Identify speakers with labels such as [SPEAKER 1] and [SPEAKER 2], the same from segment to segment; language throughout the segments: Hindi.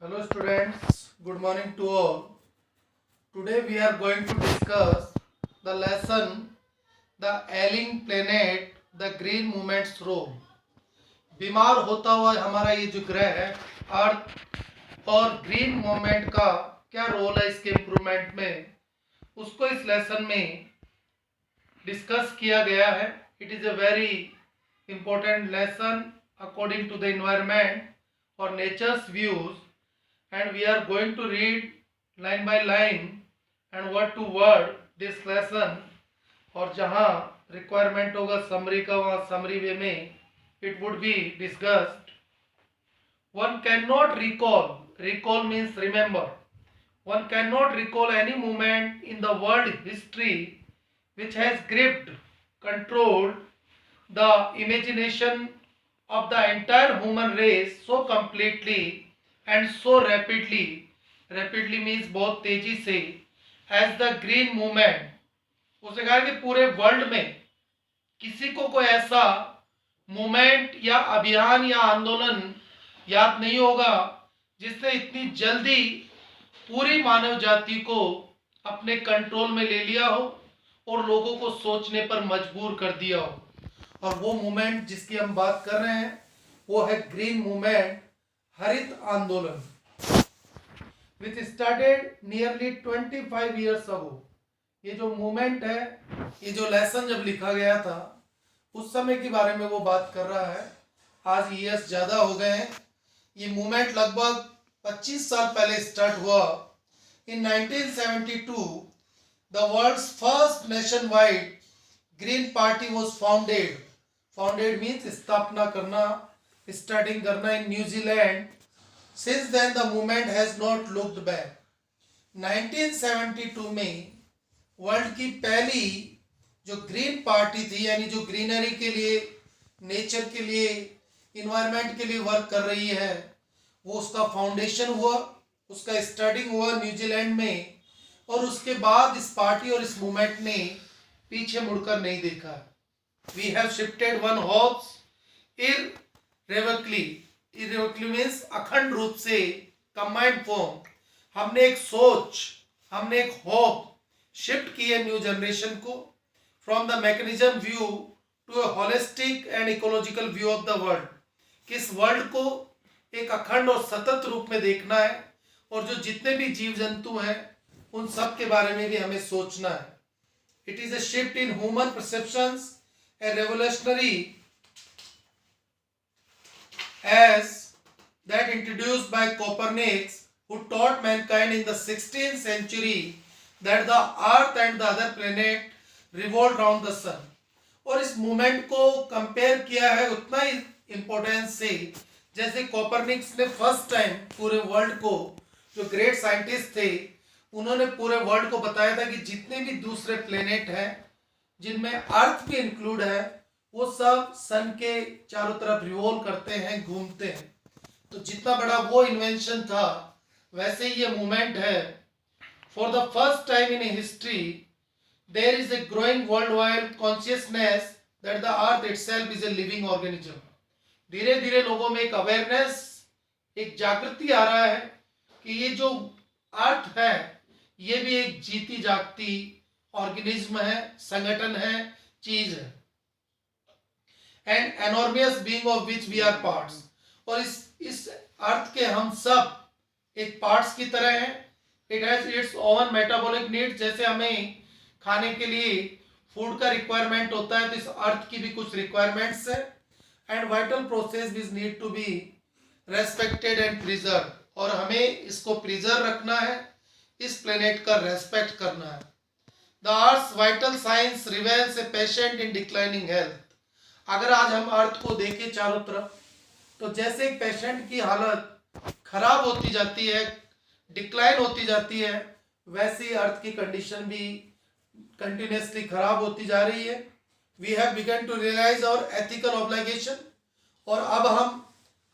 [SPEAKER 1] Hello students, good morning to all. Today we are going to discuss the lesson The Ailing Planet, the Green Movement's Role. बीमार होता हुआ हमारा ये जो ग्रह है अर्थ और ग्रीन मूवमेंट का क्या रोल है इसके इम्प्रूवमेंट में, उसको इस लेसन में डिस्कस किया गया है. It is a very important lesson according to the environment or nature's views, and we are going to read line by line and word to word this lesson. और जहाँ रिक्वायरमेंट होगा समरी का वहाँ समरी वे में it would be discussed. One cannot recall means remember. One cannot recall any moment in the world history which has gripped, controlled the imagination of the entire human race so completely and so rapidly means बहुत तेजी से, as the green movement. उसने कहा कि पूरे वर्ल्ड में किसी को कोई ऐसा मूवमेंट या अभियान या आंदोलन याद नहीं होगा जिसने इतनी जल्दी पूरी मानव जाति को अपने कंट्रोल में ले लिया हो और लोगों को सोचने पर मजबूर कर दिया हो. और वो मूवमेंट जिसकी हम बात कर रहे हैं वो है ग्रीन मूवमेंट, हरित आंदोलन, which started nearly 25 years ago. ये जो मूवमेंट है, ये जो लेसन जब लिखा गया था उस समय के बारे में वो बात कर रहा है. आज ईयर्स ज़्यादा हो गए हैं. ये मूवमेंट लगभग 25 साल पहले स्टार्ट हुआ. In 1972 the world's first nationwide green party was founded. Founded means स्थापना करना, स्टार्टिंग करना in New Zealand. Since then the movement has not looked back. 1972 में वर्ल्ड की पहली जो ग्रीन पार्टी थी, यानी जो ग्रीनरी के लिए, नेचर के लिए, इन्वायरमेंट के लिए वर्क कर रही है, वो उसका फाउंडेशन हुआ, उसका स्टार्टिंग हुआ न्यूजीलैंड में. और उसके बाद इस पार्टी और इस मूवमेंट ने पीछे मुड़कर नहीं देखा. We have shifted one hopes irrevocably means अखंड रूप से, combined form. हमने एक सोच, हमने एक होप शिफ्ट की है न्यू जनरेशन को, from the mechanism view to a holistic and ecological view of the world. किस वर्ल्ड को एक अखंड और सतत रूप में देखना है और जो जितने भी जीव जंतु हैं उन सब के बारे में भी हमें सोचना है. It is a shift in human perceptions, a revolutionary as that introduced by Copernicus, who taught mankind in the 16th century that the earth and the other planet revolve around the sun. और इस मूवमेंट को कंपेयर किया है उतना ही इम्पोर्टेंस से जैसे कोपरनिकस ने फर्स्ट टाइम पूरे वर्ल्ड को, जो ग्रेट साइंटिस्ट थे, उन्होंने पूरे वर्ल्ड को बताया था कि जितने भी दूसरे प्लेनेट हैं जिनमें अर्थ भी इंक्लूड है, वो सब सन के चारों तरफ रिवॉल्व करते हैं, घूमते हैं. तो जितना बड़ा वो इन्वेंशन था वैसे ही ये मूवमेंट है. For the first time in history there is a growing worldwide consciousness that the earth itself is a living organism. धीरे धीरे लोगों में एक अवेयरनेस, एक जागृति आ रहा है कि ये जो अर्थ है ये भी एक जीती जागती ऑर्गेनिज्म है, संगठन है, चीज है. And enormous being of which we are parts. और इस अर्थ के हम सब एक पार्ट्स की तरह हैं. It has its own metabolic needs. जैसे हमें खाने के लिए फूड का रिक्वायरमेंट होता है तो इस अर्थ की भी कुछ रिक्वायरमेंट्स है. And vital process which need to be respected and preserve. और हमें इसको प्रिजर्व रखना है, इस प्लेनेट का रेस्पेक्ट करना है. The earth vital science reveals a patient in declining health. अगर आज हम अर्थ को देखें चारों तरफ तो जैसे एक पेशेंट की हालत खराब होती जाती है, डिक्लाइन होती जाती है, वैसे ही अर्थ की कंडीशन भी कंटिन्यूसली खराब होती जा रही है. We have begun to realise our ethical obligation. और अब हम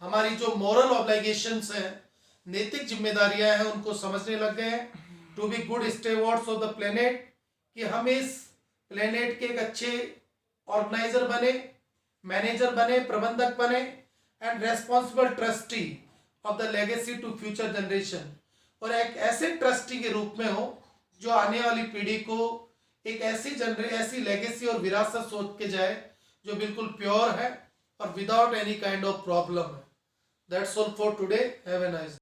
[SPEAKER 1] हमारी जो मॉरल ऑब्लिगेशंस हैं, नैतिक जिम्मेदारियां हैं, उनको समझने लग गए हैं. To be good stewards of the planet, कि हम इस प्लेनेट के एक अच्छे ऑर्गेनाइजर बने, मैनेजर बने, प्रबंधक बने, and responsible trustee. Of the legacy to future generation, और एक ऐसे ट्रस्टी के रूप में हो जो आने वाली पीढ़ी को एक ऐसी लेगेसी और विरासत सोच के जाए जो बिल्कुल प्योर है और without any kind of problem है। That's all for today. Have a nice